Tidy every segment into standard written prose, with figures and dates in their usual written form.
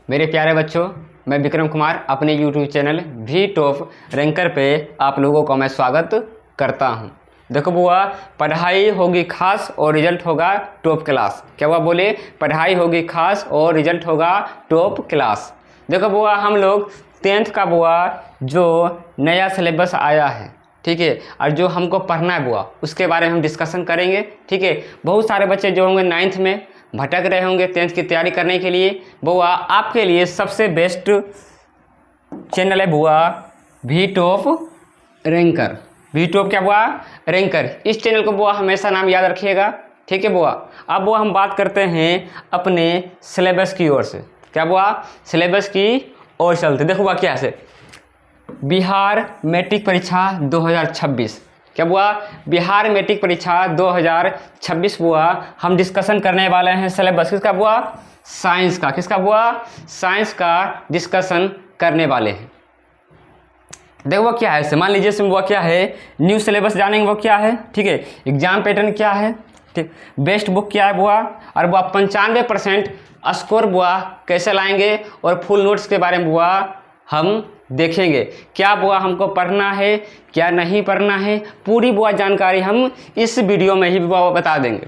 मेरे प्यारे बच्चों, मैं विक्रम कुमार अपने यूट्यूब चैनल भी टॉप रैंकर पे आप लोगों का मैं स्वागत करता हूं। देखो बुआ, पढ़ाई होगी खास और रिजल्ट होगा टॉप क्लास। क्या हुआ बोले? पढ़ाई होगी खास और रिजल्ट होगा टॉप क्लास। देखो बुआ, हम लोग 10th का बुआ जो नया सिलेबस आया है, ठीक है, और जो हमको पढ़ना है बुआ उसके बारे में हम डिस्कशन करेंगे। ठीक है, बहुत सारे बच्चे जो होंगे 9th में भटक रहे होंगे 10th की तैयारी करने के लिए, बुआ आपके लिए सबसे बेस्ट चैनल है बुआ भी टॉप रैंकर। भी टॉप क्या बुआ? रैंकर। इस चैनल को बुआ हमेशा नाम याद रखिएगा। ठीक है बुआ। अब बुआ हम बात करते हैं अपने सिलेबस की ओर से। क्या बुआ? सिलेबस की ओर चलते। देखो बुआ क्या है, बिहार मैट्रिक परीक्षा 2026। क्या बुआ? बिहार मैट्रिक परीक्षा 2026 बुआ हम डिस्कशन करने वाले हैं सिलेबस किसका बुआ? साइंस का। किसका बुआ? साइंस का डिस्कशन करने वाले हैं। देखो वो क्या है, मान लीजिए इसमें वो क्या है, न्यू सिलेबस जानेंगे वो क्या है, ठीक है, एग्जाम पैटर्न क्या है, ठीक, बेस्ट बुक क्या है बुआ, और बुआ 95% स्कोर बुआ कैसे लाएंगे, और फुल नोट्स के बारे में बुआ हम देखेंगे। क्या बुआ हमको पढ़ना है, क्या नहीं पढ़ना है, पूरी बुआ जानकारी हम इस वीडियो में ही बुआ बता देंगे।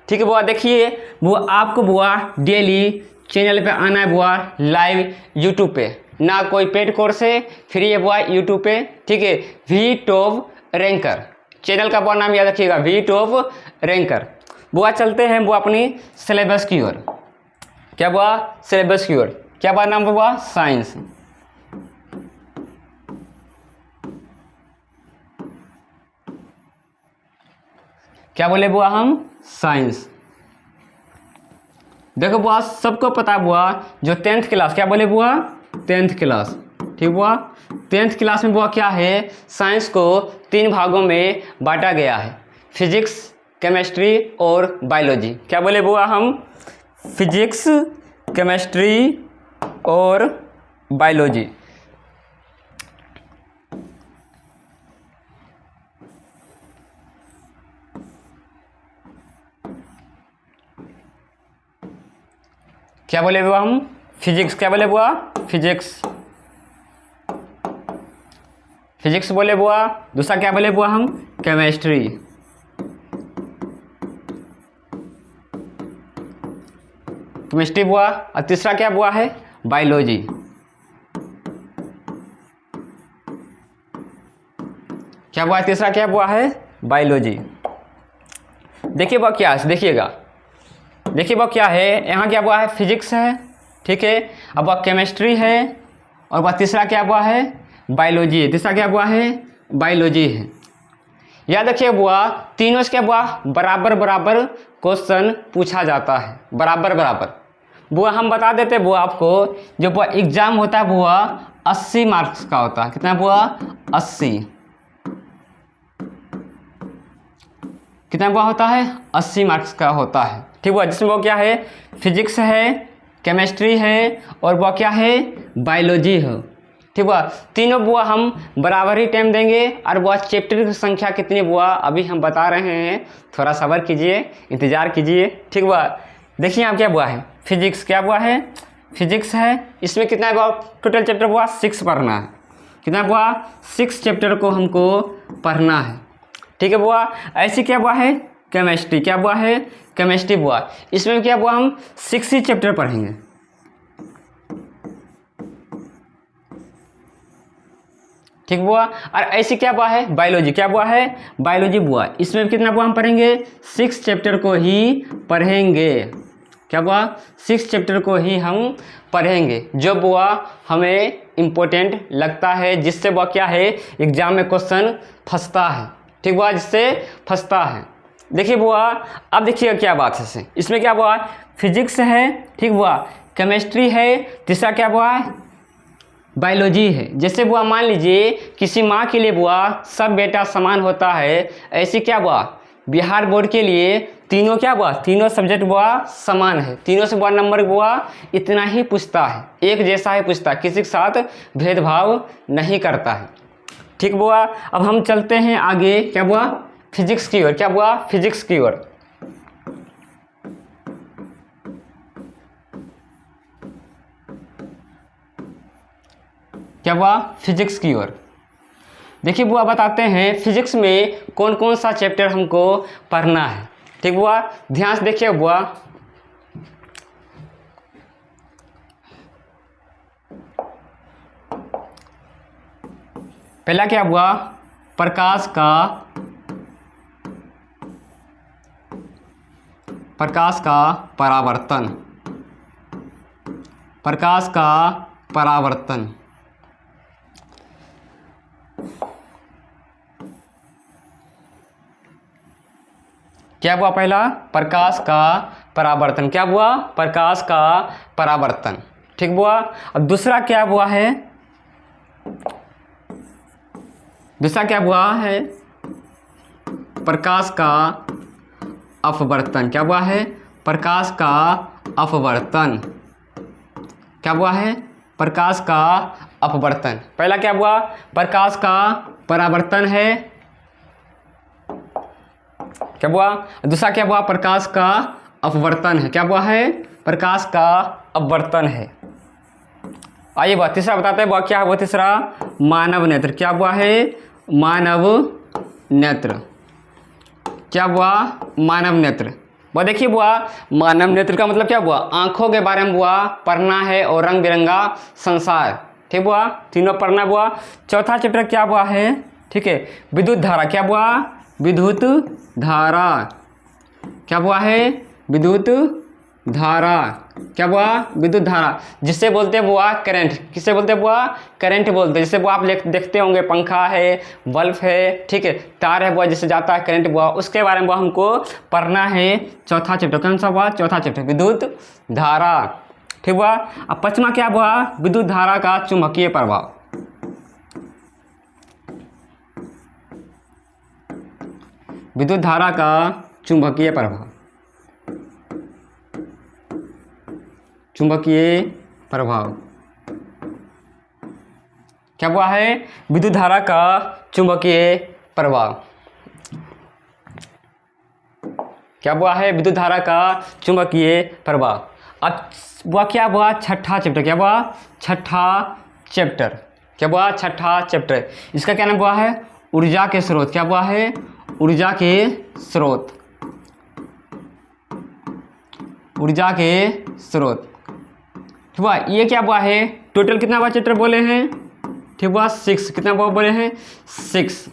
ठीक है बुआ। देखिए बुआ, आपको बुआ डेली चैनल पे आना है बुआ लाइव यूट्यूब पे, ना कोई पेड कोर्स है, फ्री है बुआ यूट्यूब पे। ठीक है, भी टॉप रैंकर चैनल का बुआ नाम याद रखिएगा, भी टॉप रैंकर। बुआ चलते हैं बुआ अपनी सिलेबस की ओर। क्या बुआ? सिलेबस की ओर। क्या बुआ नाम बुआ? साइंस। क्या बोले बुआ हम? साइंस। देखो बुआ, सबको पता बुआ जो 10th क्लास, क्या बोले बुआ? 10th class. ठीक बुआ, 10th क्लास में बुआ क्या है, साइंस को 3 भागों में बांटा गया है, फिजिक्स, केमिस्ट्री और बायोलॉजी। क्या बोले बुआ हम? फिजिक्स, केमिस्ट्री और बायोलॉजी। क्या बोले बुआ हम? फिजिक्स। क्या बोले बुआ? फिजिक्स। फिजिक्स बोले बुआ। दूसरा क्या बोले बुआ हम? केमिस्ट्री। केमिस्ट्री बुआ। और तीसरा क्या बुआ है? बायोलॉजी। क्या बुआ? तीसरा क्या बुआ है? बायोलॉजी। देखिए बुआ क्या है, देखिएगा, देखिए वह क्या है, यहाँ क्या हुआ है? फिजिक्स है, ठीक है, अब वह केमिस्ट्री है, और वह तीसरा क्या हुआ है? बायोलॉजी है। तीसरा क्या हुआ है? बायोलॉजी है। याद रखिए बुआ, तीनों से क्या हुआ? बराबर बराबर क्वेश्चन पूछा जाता है, बराबर बराबर। बुआ हम बता देते बुआ आपको, जो बुआ एग्जाम होता है बुआ 80 मार्क्स का होता है। कितना बुआ? 80। कितना बुआ होता है? 80 मार्क्स का होता है। ठीक हुआ, जिसमें वो क्या है? फिजिक्स है, केमिस्ट्री है, और वो क्या है? बायोलॉजी है। ठीक हुआ, तीनों बुआ हम बराबर ही टाइम देंगे। और बुआ चैप्टर की संख्या कितनी बुआ अभी हम बता रहे हैं, थोड़ा सब्र कीजिए, इंतजार कीजिए। ठीक हुआ, देखिए आप क्या बुआ है, फिजिक्स। क्या बुआ है? फिजिक्स है। इसमें कितना बुआ टोटल चैप्टर बुआ? 6 पढ़ना है। कितना बुआ? 6 चैप्टर को हमको पढ़ना है। ठीक है बुआ। ऐसी क्या बुआ है? केमिस्ट्री। क्या बुआ है? केमिस्ट्री बुआ। इसमें क्या बुआ हम 6 ही चैप्टर पढ़ेंगे। ठीक बुआ। और ऐसी क्या बुआ है? बायोलॉजी। क्या बुआ है? बायोलॉजी बुआ। इसमें कितना बुआ हम पढ़ेंगे? 6 चैप्टर को ही पढ़ेंगे। क्या बुआ? 6 चैप्टर को ही हम पढ़ेंगे, जो बुआ हमें इम्पोर्टेंट लगता है, जिससे बुआ क्या है, एग्जाम में क्वेश्चन फंसता है। ठीक बुआ, जिससे फंसता है। देखिए बुआ, अब देखिएगा क्या बात है इसमें क्या बुआ? फिजिक्स है, ठीक बुआ, केमिस्ट्री है, तीसरा क्या बुआ? बायोलॉजी है। जैसे बुआ मान लीजिए किसी माँ के लिए बुआ सब बेटा समान होता है, ऐसी क्या बुआ बिहार बोर्ड के लिए तीनों क्या बुआ? तीनों सब्जेक्ट बुआ समान है। तीनों से बुआ नंबर बुआ इतना ही पूछता है, एक जैसा ही पूछता है, किसी के साथ भेदभाव नहीं करता है। ठीक बुआ। अब हम चलते हैं आगे, क्या बुआ? फिजिक्स की ओर। क्या बुआ? फिजिक्स की ओर। क्या हुआ, फिजिक्स की ओर। देखिए बुआ बताते हैं फिजिक्स में कौन कौन सा चैप्टर हमको पढ़ना है। ठीक बुआ, ध्यान से देखिए बुआ। पहला क्या हुआ, प्रकाश का परावर्तन। प्रकाश का परावर्तन। क्या हुआ, पहला प्रकाश का परावर्तन। क्या हुआ, प्रकाश का परावर्तन। ठीक हुआ। अब दूसरा क्या हुआ है, दूसरा क्या हुआ है, प्रकाश का अपवर्तन। क्या हुआ है, प्रकाश का अपवर्तन। क्या हुआ है, प्रकाश का अपवर्तन। पहला क्या हुआ, प्रकाश का परावर्तन है। क्या हुआ, दूसरा क्या हुआ, प्रकाश का अपवर्तन है। क्या हुआ है, प्रकाश का अपवर्तन है। आइए बात तीसरा बताते हैं, क्या हुआ तीसरा, मानव नेत्र। क्या हुआ है, मानव नेत्र। क्या हुआ, मानव नेत्र। वह देखिए बुआ, मानव नेत्र का मतलब क्या हुआ, आंखों के बारे में बुआ पढ़ना है और रंग बिरंगा संसार। ठीक बुआ, तीनों पढ़ना बुआ। चौथा चैप्टर क्या हुआ है, ठीक है, विद्युत धारा। क्या हुआ, विद्युत धारा। क्या हुआ है, विद्युत धारा। क्या हुआ, विद्युत धारा, जिससे बोलते हैं बुआ करंट। किससे बोलते हैं बुआ, करंट बोलते हैं। जिससे बुआ आप देखते होंगे पंखा है, बल्ब है, ठीक है, तार है बुआ, जिससे जाता है करंट बुआ, उसके बारे में बुआ हमको पढ़ना है। चौथा चैप्टर कौन सा हुआ, चौथा चैप्टर विद्युत धारा। ठीक हुआ। अब पांचवा क्या हुआ, विद्युत धारा का चुंबकीय प्रभाव। विद्युत धारा का चुंबकीय प्रभाव। चुंबकीय प्रभाव। क्या हुआ है, विद्युत धारा का चुंबकीय प्रभाव। क्या हुआ है, विद्युत धारा का चुंबकीय प्रभाव। अब वह क्या हुआ, छठा चैप्टर। क्या हुआ, छठा चैप्टर। क्या हुआ, छठा चैप्टर। इसका क्या नाम हुआ है, ऊर्जा के स्रोत। क्या हुआ है, ऊर्जा के स्रोत। ऊर्जा के स्रोत। ठीक हुआ। ये क्या हुआ है, टोटल कितना हुआ चैप्टर बोले हैं, ठीक हुआ 6। कितना हुआ बोले हैं, 6।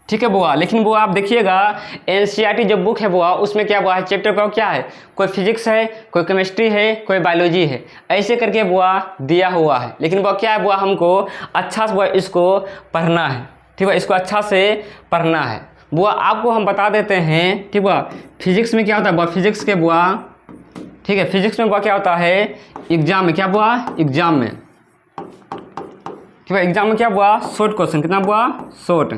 ठीक है बुआ। लेकिन बुआ आप देखिएगा एनसीईआरटी जो बुक है बुआ, उसमें क्या हुआ है, चैप्टर का क्या है, कोई फिजिक्स है, कोई केमिस्ट्री है, कोई बायोलॉजी है, ऐसे करके बुआ दिया हुआ है। लेकिन बुआ क्या है बुआ, हमको अच्छा से बुआ इसको पढ़ना है। ठीक है, इसको अच्छा से पढ़ना है बुआ। आपको हम बता देते हैं, ठीक बुआ, फिजिक्स में क्या होता है बुआ, फिजिक्स के बुआ, ठीक है, फिजिक्स में बुआ क्या होता है, एग्जाम में। क्या बुआ, एग्जाम में। ठीक है, एग्जाम में क्या बुआ, शॉर्ट क्वेश्चन। कितना बुआ, शॉर्ट।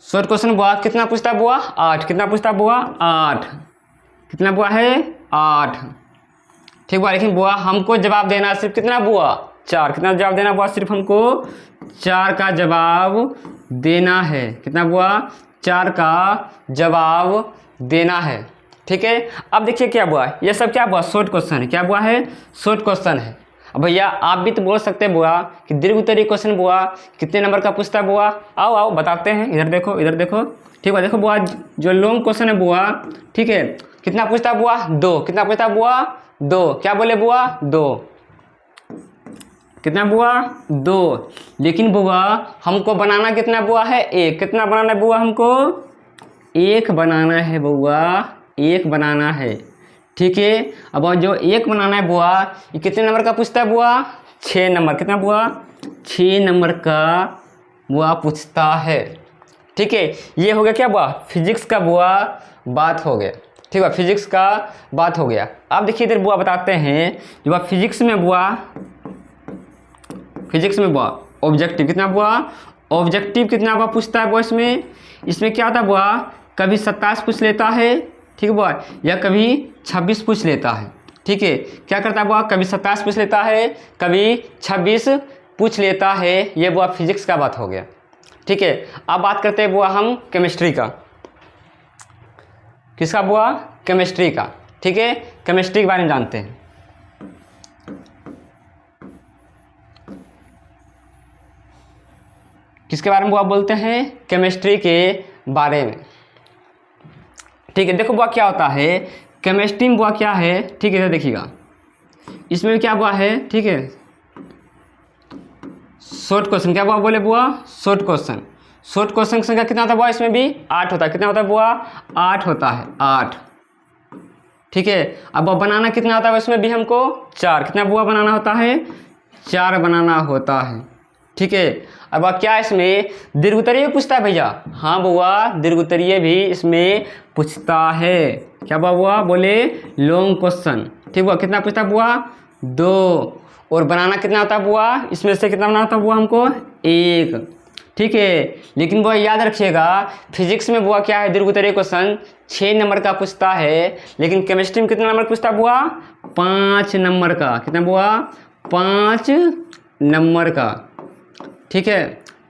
शॉर्ट क्वेश्चन बुआ कितना पूछता है बुआ, 8। कितना पूछता है बुआ, 8। कितना बुआ है, 8। ठीक बुआ। लेकिन बुआ हमको जवाब देना सिर्फ कितना बुआ, 4। कितना जवाब देना बुआ, सिर्फ हमको 4 का जवाब देना है। कितना बुआ, 4 का जवाब देना है। ठीक है। अब देखिए क्या बुआ, ये सब क्या बुआ, शॉर्ट क्वेश्चन है। क्या बुआ है, शॉर्ट क्वेश्चन है। अब भैया आप भी तो बोल सकते हैं बुआ कि दीर्घ उत्तरीय क्वेश्चन बुआ कितने नंबर का पूछता है बुआ। आओ आओ बताते हैं, इधर देखो, इधर देखो। ठीक है, देखो बुआ जो लॉन्ग क्वेश्चन है बुआ, ठीक है, कितना पूछता है बुआ, 2। कितना पूछता है बुआ, 2। क्या बोले बुआ, 2। कितना बुआ, 2। लेकिन बुआ हमको बनाना कितना बुआ है, 1। कितना बनाना है बुआ, हमको 1 बनाना है बुआ, 1 बनाना है। ठीक है। अब जो 1 बनाना है बुआ, ये कितने नंबर का पूछता है बुआ, 6 नंबर। कितना बुआ, 6 नंबर का बुआ पूछता है। ठीक है, ये हो गया क्या बुआ, फिजिक्स का बुआ बात हो गया। ठीक है, फिजिक्स का बात हो गया। अब देखिए इधर बुआ बताते हैं जो बुआ फिजिक्स में बुआ, फिजिक्स में बुआ ऑब्जेक्टिव। कितना बुआ, ऑब्जेक्टिव कितना बुआ पूछता है बुआ इसमें। इसमें क्या होता है बुआ, कभी 27 पूछ लेता है, ठीक है बुआ, या कभी 26 पूछ लेता है। ठीक है, क्या करता है बुआ, कभी 27 पूछ लेता है, कभी 26 पूछ लेता है। ये बुआ फिजिक्स का बात हो गया। ठीक है। अब बात करते हैं बुआ हम केमिस्ट्री का। किसका बुआ, केमिस्ट्री का। ठीक है, केमिस्ट्री के बारे में जानते हैं। किसके बारे में बुआ बोलते हैं? केमिस्ट्री के बारे में। ठीक है, देखो बुआ क्या होता है केमिस्ट्री में बुआ क्या है। ठीक है, देखिएगा इसमें क्या बुआ है। ठीक है, शॉर्ट क्वेश्चन क्या बुआ बोले बुआ? Short question. शॉर्ट क्वेश्चन की संख्या कितना होता है बुआ? इसमें भी 8 होता है। कितना होता है बुआ? 8 होता है, 8। ठीक है, अब बनाना कितना होता है इसमें भी हमको? 4। कितना बुआ बनाना होता है? 4 बनाना होता है। ठीक है, अब क्या इसमें दीर्घ उत्तरीय पूछता है भैया? हाँ बुआ, दीर्घ उत्तरीय भी इसमें पूछता है। क्या बुआ बोले? Long question. ठीक बुआ, कितना पूछता है बुआ? 2। और बनाना कितना होता है बुआ? इसमें से कितना बनाना होता है बुआ हमको? 1। ठीक है, लेकिन बुआ याद रखिएगा फिजिक्स में बुआ क्या है दीर्घ उत्तरीय क्वेश्चन 6 नंबर का पूछता है, लेकिन केमिस्ट्री में कितना नंबर पूछता है बुआ? 5 नंबर का। कितना बुआ? 5 नंबर का। ठीक है,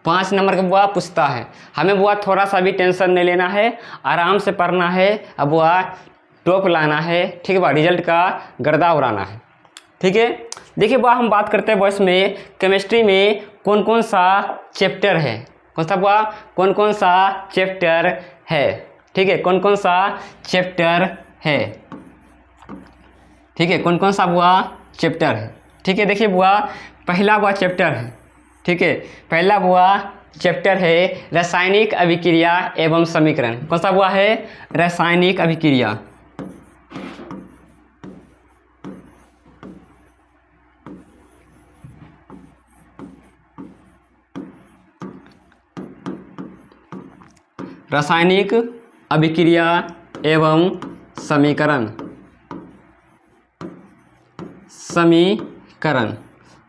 5 नंबर का बुआ पूछता है। हमें बुआ थोड़ा सा भी टेंशन नहीं लेना है, आराम से पढ़ना है। अब बुआ टॉप लाना है। ठीक है बुआ, रिजल्ट का गर्दा उड़ाना है। ठीक है, देखिए बुआ हम बात करते हैं बुआ इसमें केमिस्ट्री में कौन कौन सा चैप्टर है। कौन सा बुआ? कौन कौन सा चैप्टर है। ठीक है, कौन कौन सा चैप्टर है। ठीक है, कौन कौन सा बुआ चैप्टर है। ठीक है, देखिए बुआ पहला बुआ चैप्टर है। ठीक है, पहला बुआ चैप्टर है रासायनिक अभिक्रिया एवं समीकरण। कौन सा बुआ है? रासायनिक अभिक्रिया। रासायनिक अभिक्रिया एवं समीकरण। समीकरण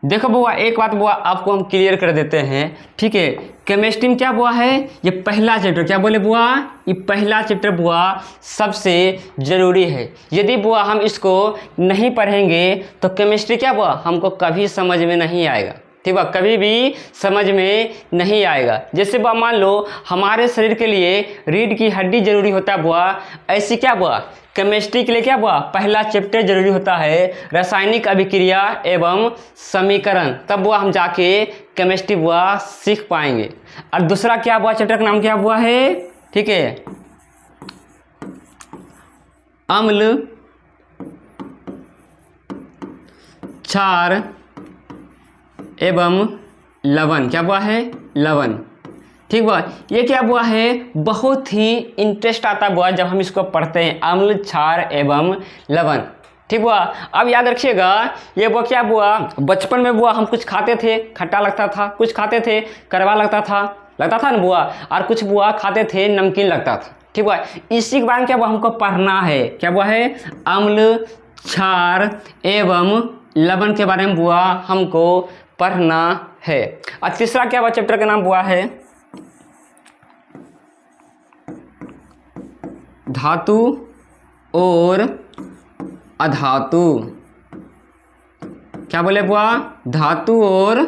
देखो बुआ, एक बात बुआ आपको हम क्लियर कर देते हैं। ठीक है, केमिस्ट्री में क्या बुआ है? ये पहला चैप्टर। क्या बोले बुआ? ये पहला चैप्टर बुआ सबसे ज़रूरी है। यदि बुआ हम इसको नहीं पढ़ेंगे तो केमिस्ट्री क्या बुआ हमको कभी समझ में नहीं आएगा। ठीक है, कभी भी समझ में नहीं आएगा। जैसे बुआ मान लो हमारे शरीर के लिए रीढ़ की हड्डी जरूरी होता है बुआ, ऐसी क्या बुआ केमिस्ट्री के लिए क्या बुआ पहला चैप्टर जरूरी होता है रासायनिक अभिक्रिया एवं समीकरण। तब बुआ हम जाके केमिस्ट्री बुआ सीख पाएंगे। और दूसरा क्या बुआ चैप्टर का नाम क्या बुआ है? ठीक है, अम्ल, क्षार एवं लवण। क्या बुआ है? लवण। ठीक बुआ, ये क्या बुआ है बहुत ही इंटरेस्ट आता बुआ जब हम इसको पढ़ते हैं, अम्ल, क्षार एवं लवण। ठीक बुआ, अब याद रखिएगा ये बुआ क्या बुआ बचपन में बुआ हम कुछ खाते थे खट्टा लगता था, कुछ खाते थे कड़वा लगता था ना बुआ, और कुछ बुआ खाते थे नमकीन लगता था। ठीक बुआ, इसी के बारे में क्या बुआ हमको पढ़ना है। क्या बुआ है? अम्ल, क्षार एवं लवण के बारे में बुआ हमको पढ़ना है। और तीसरा क्या बुआ चैप्टर का नाम बुआ है धातु और अधातु। क्या बोले बुआ? धातु और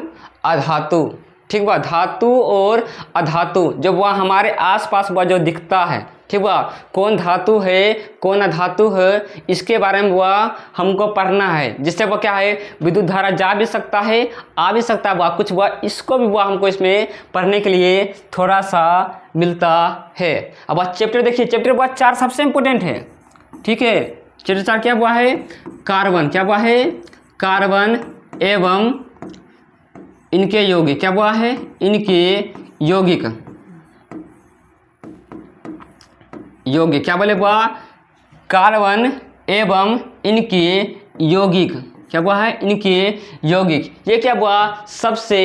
अधातु। ठीक बुआ, धातु और अधातु जो बुआ हमारे आसपास बुआ जो दिखता है। ठीक बुआ, कौन धातु है कौन अधातु है इसके बारे में बुआ हमको पढ़ना है। जिससे बुआ क्या है विद्युत धारा जा भी सकता है आ भी सकता है बुआ, कुछ बुआ इसको भी बुआ हमको इसमें पढ़ने के लिए थोड़ा सा मिलता है। अब चैप्टर देखिए, चैप्टर बुआ 4 सबसे इंपॉर्टेंट है। ठीक है, चैप्टर 4 क्या बुआ है? कार्बन। क्या बुआ है? कार्बन एवं इनके यौगिक। क्या बुआ है? इनके यौगिक। यौगिक क्या बोले बुआ? कार्बन एवं इनके यौगिक। क्या बुआ है? इनके यौगिक। ये क्या बुआ सबसे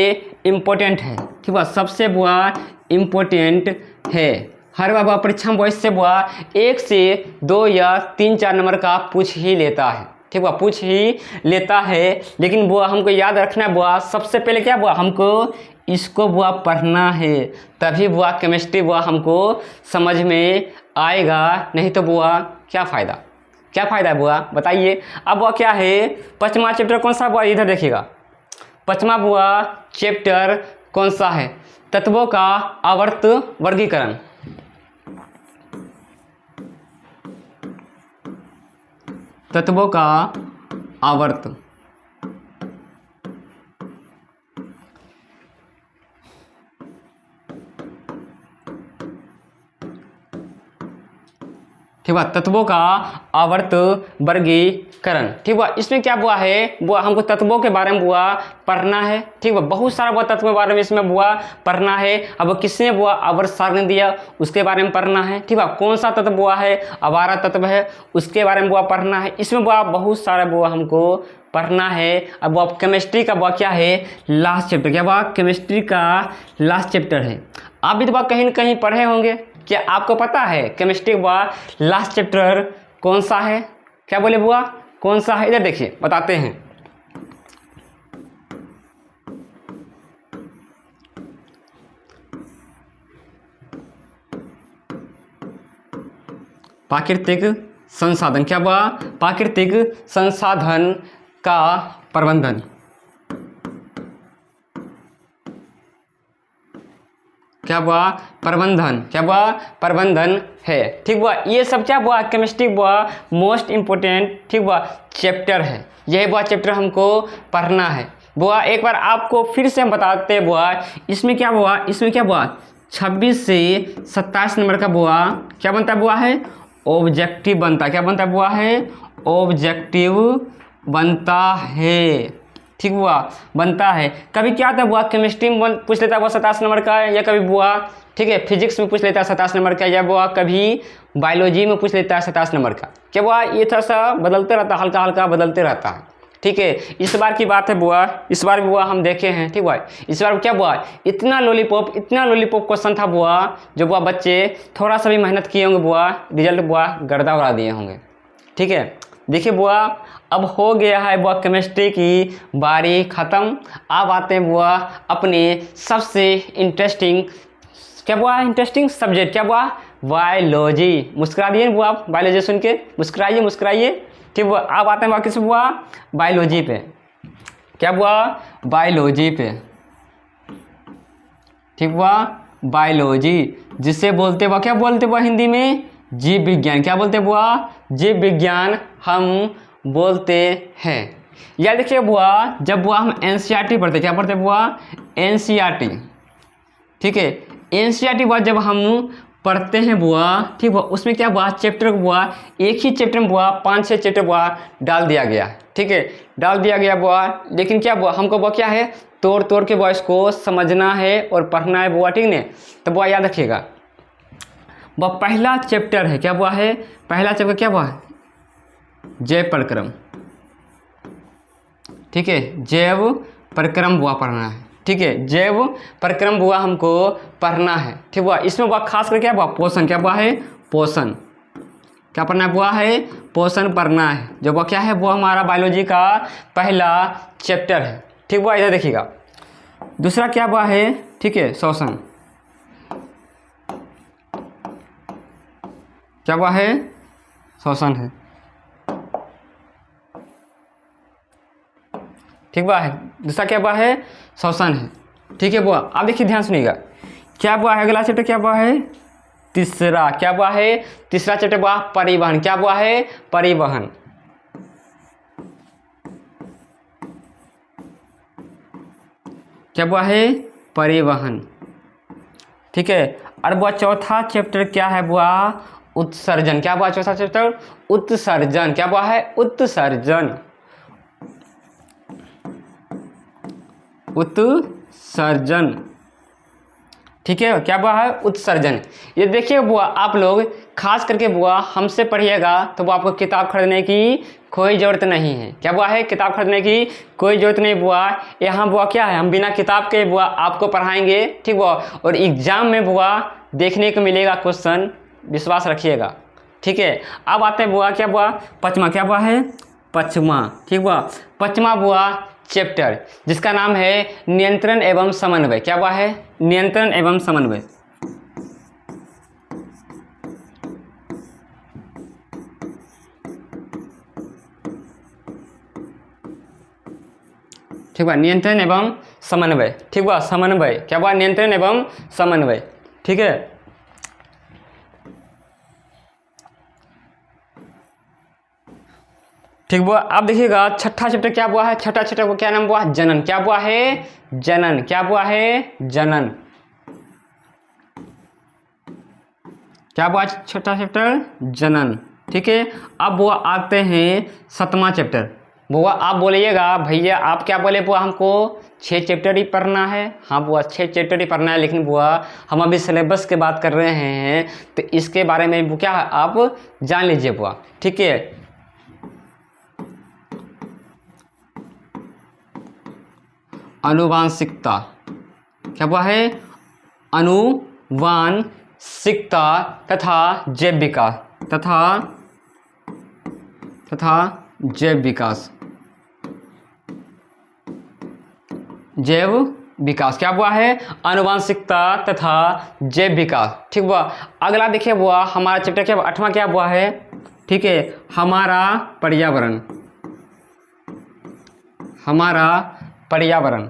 इम्पोर्टेंट है। ठीक बुआ, सबसे बुआ इम्पोर्टेंट है। हर बार परीक्षा में इससे बुआ 1 से 2 या 3-4 नंबर का पूछ ही लेता है। ठीक बुआ, पूछ ही लेता है, लेकिन बुआ हमको याद रखना है बुआ सबसे पहले क्या बुआ हमको इसको बुआ पढ़ना है, तभी बुआ केमिस्ट्री बुआ हमको समझ में आएगा। नहीं तो बुआ क्या फ़ायदा? क्या फ़ायदा है बुआ बताइए। अब बुआ क्या है 5वां चैप्टर कौन सा बुआ? इधर देखिएगा 5वां बुआ चैप्टर कौन सा है? तत्वों का आवर्त वर्गीकरण। तत्वों का आवर्त। ठीक है, तत्वों का आवर्त वर्गीकरण। ठीक है, इसमें क्या हुआ है, वो हमको तत्वों के बारे में हुआ पढ़ना है। ठीक है, बहुत सारा वो तत्वों के बारे में इसमें हुआ पढ़ना है। अब किसने हुआ आवर्त सारणी दिया उसके बारे में पढ़ना है। ठीक है, कौन सा तत्व हुआ है, आवारा तत्व है, उसके बारे में हुआ पढ़ना है। इसमें हुआ बहुत सारा वो हमको पढ़ना है। अब वो केमिस्ट्री का वो क्या है, लास्ट चैप्टर। क्या हुआ, केमिस्ट्री का लास्ट चैप्टर है। आप भी तो कहीं न कहीं पढ़े होंगे। क्या आपको पता है केमिस्ट्री का लास्ट चैप्टर कौन सा है? क्या बोले बुआ, कौन सा है? इधर देखिए बताते हैं। प्राकृतिक संसाधन। क्या हुआ, प्राकृतिक संसाधन का प्रबंधन। क्या हुआ, प्रबंधन। क्या हुआ, प्रबंधन है। ठीक हुआ, ये सब क्या हुआ, केमिस्ट्री हुआ मोस्ट इम्पोर्टेंट ठीक हुआ चैप्टर है। यही हुआ चैप्टर हमको पढ़ना है। बुआ एक बार आपको फिर से हम बताते हैं बुआ, इसमें क्या हुआ, इसमें क्या हुआ 26 से 27 नंबर का बुआ क्या बनता है, बुआ है ऑब्जेक्टिव बनता है। क्या बनता है बुआ है, ऑब्जेक्टिव बनता है। ठीक हुआ, बनता है। कभी क्या था बुआ, केमिस्ट्री में पूछ लेता हुआ 27 नंबर का, या कभी बुआ ठीक है फिजिक्स में पूछ लेता है 27 नंबर का, या बुआ कभी बायोलॉजी में पूछ लेता है 27 नंबर का। क्या बुआ, ये थोड़ा सा बदलते रहता है, हल्का हल्का बदलते रहता है। ठीक है, इस बार की बात है बुआ, इस बार भी बुआ हम देखे हैं। ठीक हुआ, इस बार क्या बुआ, इतना लॉलीपॉप क्वेश्चन था बुआ, जो बुआ बच्चे थोड़ा सा भी मेहनत किए होंगे बुआ, रिजल्ट बुआ गर्दा उड़ा दिए होंगे। ठीक है, देखिए बुआ अब हो गया है बुआ केमिस्ट्री की बारी ख़त्म। अब आते हैं बुआ अपने सबसे इंटरेस्टिंग क्या बुआ, इंटरेस्टिंग सब्जेक्ट। क्या बुआ, बायोलॉजी। मुस्कुरा दिए बुआ आप बायोलॉजी सुन के, मुस्कुराइए मुस्कुराइए। ठीक बुआ, अब आते हैं बुआ किस बुआ, बायोलॉजी पे। क्या बुआ, बायोलॉजी पे। ठीक बुआ, बायोलॉजी जिसे बोलते बुआ, क्या बोलते बुआ हिंदी में, जीव विज्ञान। क्या बोलते बुआ, जीव विज्ञान हम बोलते हैं। या देखिए बुआ, जब बुआ हम एनसीईआरटी पढ़ते, क्या पढ़ते बुआ, एनसीईआरटी। ठीक है, एनसीईआरटी बुआ जब हम पढ़ते हैं बुआ, ठीक बुआ, उसमें क्या बुआ चैप्टर बुआ एक ही चैप्टर में बुआ 5-6 चैप्टर बुआ डाल दिया गया। ठीक है, डाल दिया गया बुआ, लेकिन क्या बुआ हमको बुआ क्या है, तोड़ तोड़ के बुआ इसको समझना है और पढ़ना है बुआ। ठीक है, तो बुआ याद रखिएगा, वह पहला चैप्टर है। क्या बुआ है, पहला चैप्टर क्या बुआ, जैव प्रक्रम। ठीक है, जैव प्रक्रम बुआ पढ़ना है। ठीक है, जैव प्रक्रम बुआ हमको पढ़ना है। ठीक बुआ, इसमें बुआ खास कर क्या बुआ, पोषण। क्या बुआ है, पोषण। क्या पढ़ना है बुआ है, पोषण पढ़ना है, जो बुआ क्या है बुआ हमारा बायोलॉजी का पहला चैप्टर है। ठीक बुआ, इधर देखिएगा। दूसरा क्या बुआ है, ठीक है, श्वसन। क्या बुआ है, श्वसन है। ठीक बुआ है, दूसरा क्या बुआ है, श्वसन है। ठीक है बुआ, अब देखिए ध्यान सुनिएगा, क्या बुआ है अगला चैप्टर, क्या बुआ है तीसरा। क्या बुआ है, तीसरा चैप्टर बुआ परिवहन। क्या बुआ है, परिवहन। क्या बुआ है, परिवहन। ठीक है, और बुआ चौथा चैप्टर क्या है बुआ, उत्सर्जन। क्या बुआ चौथा चैप्टर, उत्सर्जन। क्या बुआ है, उत्सर्जन। उत्सर्जन। ठीक है, क्या बुआ है, उत्सर्जन। ये देखिए बुआ आप लोग खास करके बुआ हमसे पढ़िएगा तो वो आपको किताब खरीदने की कोई ज़रूरत नहीं है। क्या बुआ है, किताब खरीदने की कोई ज़रूरत नहीं बुआ। यहाँ बुआ क्या है, हम बिना किताब के बुआ आपको पढ़ाएंगे। ठीक बुआ, और एग्जाम में बुआ देखने को मिलेगा क्वेश्चन, विश्वास रखिएगा। ठीक है, अब आते हैं बुआ क्या बुआ, पचमा। क्या बुआ है, पचमा। ठीक बुआ, पचमा बुआ चैप्टर जिसका नाम है नियंत्रण एवं समन्वय। क्या हुआ है, नियंत्रण एवं समन्वय। ठीक है, नियंत्रण एवं समन्वय। ठीक हुआ, समन्वय। क्या हुआ, नियंत्रण एवं समन्वय। ठीक है, ठीक बुआ। आप देखिएगा छठा चैप्टर क्या हुआ है, छठा चैप्टर को क्या नाम हुआ, जनन। क्या हुआ है, जनन। क्या हुआ है, जनन। क्या हुआ छठा चैप्टर, जनन। ठीक है। अब वो आते हैं सातवां चैप्टर। बुआ आप बोलिएगा भैया आप क्या बोले बुआ, हमको 6 चैप्टर ही पढ़ना है। हाँ बुआ 6 चैप्टर ही पढ़ना है, लेकिन बुआ हम अभी सिलेबस की बात कर रहे हैं तो इसके बारे में क्या आप जान लीजिए बुआ। ठीक है। अनुवांशिकता। क्या हुआ है, अनुवांशिकता तथा जैव विकास तथा जैव विकास, जैव विकास। क्या हुआ है, अनुवांशिकता तथा जैव विकास। ठीक हुआ। अगला देखिए बुआ हमारा चैप्टर क्या 8वां क्या हुआ है, ठीक है, हमारा पर्यावरण। हमारा पर्यावरण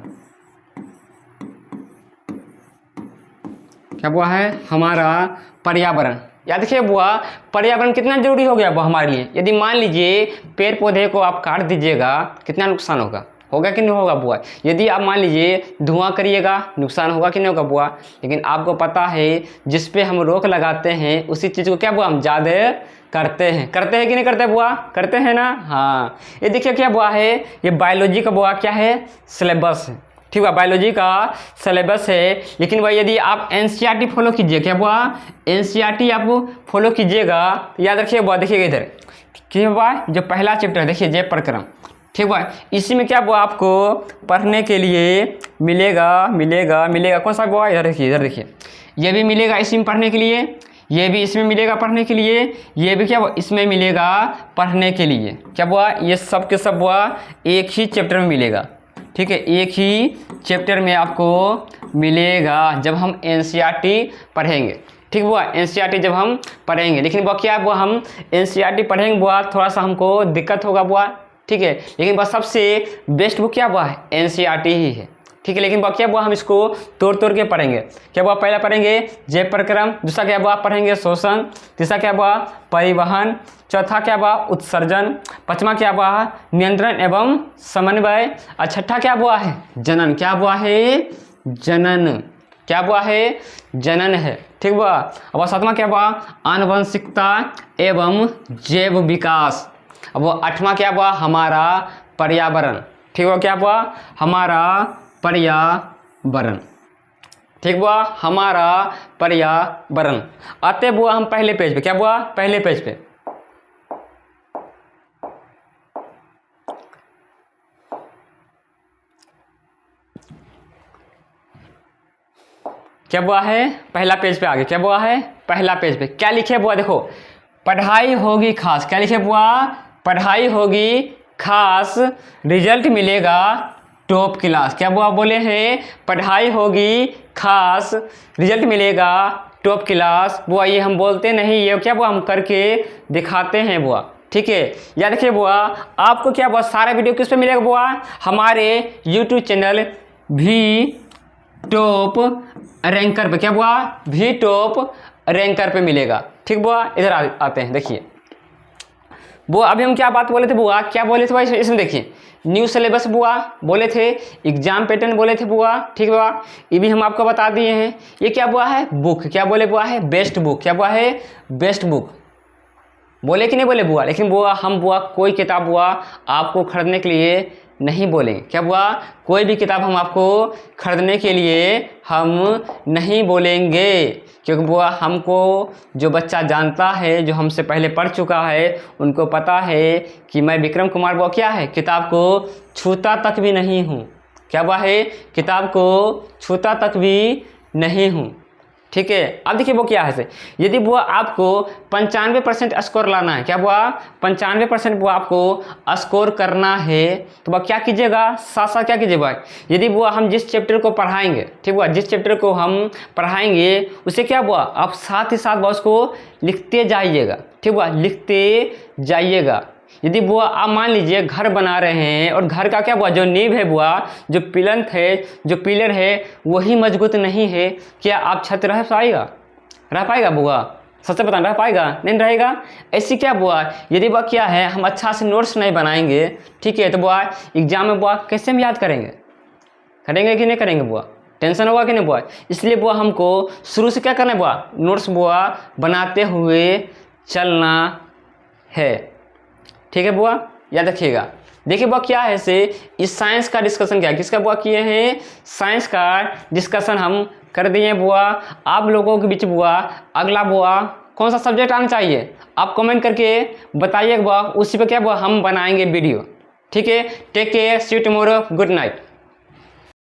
क्या हुआ है, हमारा पर्यावरण। याद देखिए बुआ पर्यावरण कितना जरूरी हो गया बुआ हमारे लिए। यदि मान लीजिए पेड़ पौधे को आप काट दीजिएगा कितना नुकसान होगा, होगा कि नहीं होगा बुआ। यदि आप मान लीजिए धुआं करिएगा नुकसान होगा कि नहीं होगा बुआ। लेकिन आपको पता है जिस पे हम रोक लगाते हैं उसी चीज़ को क्या बुआ हम ज़्यादा करते हैं कि नहीं करते बुआ, करते हैं ना। हाँ ये देखिए क्या बुआ है, ये बायोलॉजी का बुआ क्या है, सिलेबस है। ठीक है, बायोलॉजी का सिलेबस है। लेकिन वह यदि आप एनसीईआरटी फॉलो कीजिए, क्या बुआ एनसीईआरटी आप फॉलो कीजिएगा तो याद रखिए बुआ, देखिएगा इधर क्या बुआ जो पहला चैप्टर देखिए जैव प्रक्रम। ठीक है, इसी में क्या बुआ आपको पढ़ने के लिए मिलेगा कौन सा बुआ, इधर देखिए ये भी मिलेगा इसी में पढ़ने के लिए, ये भी इसमें मिलेगा पढ़ने के लिए, ये भी क्या बुआ इसमें मिलेगा पढ़ने के लिए। क्या बुआ ये सब के सब बुआ एक ही चैप्टर में मिलेगा। ठीक है, एक ही चैप्टर में आपको मिलेगा जब हम एनसीईआरटी पढ़ेंगे। ठीक बुआ, एनसीईआरटी जब हम पढ़ेंगे। लेकिन बुआ क्या बुआ हम एनसीईआरटी पढ़ेंगे बुआ थोड़ा सा हमको दिक्कत होगा बुआ। ठीक है, लेकिन बस सबसे बेस्ट बुक क्या बुआ है, एनसीईआरटी ही है। ठीक है, लेकिन बुआ क्या बुआ हम इसको तोड़ के पढ़ेंगे। क्या बुआ पहला पढ़ेंगे जैव प्रक्रम, दूसरा क्या बुआ पढ़ेंगे शोषण, तीसरा क्या बुआ परिवहन, चौथा क्या बुआ उत्सर्जन, पांचवा क्या बुआ नियंत्रण एवं समन्वय, और छठा क्या बुआ है जनन। क्या बुआ है, जनन। क्या बुआ है, जनन है। ठीक बुआ। अब सातवां क्या बुआ आनुवंशिकता एवं जैव विकास। अब वो 8वां क्या बुआ हमारा पर्यावरण। ठीक हुआ, क्या बुआ हमारा पर्यावरण। ठीक बुआ, हमारा पर्यावरण। आते बुआ हम पहले पेज पे, क्या बुआ पहले पेज पे। क्या बुआ है, पहला पेज पे आगे क्या बुआ है, पहला पेज पे क्या लिखे बुआ देखो, पढ़ाई होगी खास। क्या लिखे बुआ, पढ़ाई होगी खास, रिजल्ट मिलेगा टॉप क्लास। क्या बुआ बोले हैं, पढ़ाई होगी खास, रिजल्ट मिलेगा टॉप क्लास। बुआ ये हम बोलते नहीं, ये क्या बुआ हम करके दिखाते हैं बुआ। ठीक है, याद रखिए बुआ आपको क्या बुआ सारा वीडियो किस पे मिलेगा बुआ, हमारे यूट्यूब चैनल भी टॉप रैंकर पे। क्या बुआ भी टॉप रैंकर पे मिलेगा। ठीक बुआ, इधर आते हैं देखिए बुआ अभी हम क्या बात बोले थे बुआ, क्या बोले थे भाई इसमें देखिए न्यू सिलेबस बुआ बोले थे, एग्जाम पैटर्न बोले थे बुआ। ठीक बुआ, ये भी हम आपको बता दिए हैं। ये क्या बुआ है, बुक। क्या बोले बुआ है, बेस्ट बुक। क्या बुआ है, बेस्ट बुक बोले कि नहीं बोले बुआ। लेकिन बुआ हम बुआ कोई किताब बुआ आपको खरीदने के लिए नहीं बोलेंगे। क्या बुआ कोई भी किताब हम आपको खरीदने के लिए हम नहीं बोलेंगे, क्योंकि बुआ हमको जो बच्चा जानता है, जो हमसे पहले पढ़ चुका है, उनको पता है कि मैं विक्रम कुमार बुआ क्या है किताब को छूता तक भी नहीं हूँ। क्या बुआ है, किताब को छूता तक भी नहीं हूँ। ठीक है, अब देखिए वो क्या है, यदि बुआ आपको 95% स्कोर लाना है, क्या बुआ 95% बुआ आपको स्कोर करना है, तो बुआ क्या कीजिएगा, साथ साथ क्या कीजिएगा, यदि बुआ हम जिस चैप्टर को पढ़ाएंगे, ठीक बुआ जिस चैप्टर को हम पढ़ाएंगे उसे क्या बुआ आप साथ ही साथ बुआ उसको लिखते जाइएगा। ठीक बुआ, लिखते जाइएगा। यदि बुआ आप मान लीजिए घर बना रहे हैं और घर का क्या बुआ जो नींव है बुआ, जो पिलंथ है, जो पिलर है वही मजबूत नहीं है, क्या आप छत रह पाएगा बुआ, सच से बताना रह पाएगा? नहीं रहेगा। ऐसी क्या बुआ, यदि बुआ क्या है हम अच्छा से नोट्स नहीं बनाएंगे, ठीक है, तो बुआ एग्जाम में बुआ कैसे हम याद करेंगे? करेंगे कि नहीं करेंगे बुआ? टेंशन होगा कि नहीं बुआ? इसलिए बुआ हमको शुरू से क्या करना है बुआ? नोट्स बुआ बनाते हुए चलना है, ठीक है बुआ, याद रखिएगा। देखिए बुआ क्या है से इस साइंस का डिस्कशन क्या है, किसका बुआ किए हैं? साइंस का डिस्कशन हम कर दिए बुआ। आप लोगों के बीच बुआ अगला बुआ कौन सा सब्जेक्ट आना चाहिए आप कमेंट करके बताइए बुआ, उसी पे क्या बुआ हम बनाएंगे वीडियो, ठीक है। Take care, see you tomorrow, good night.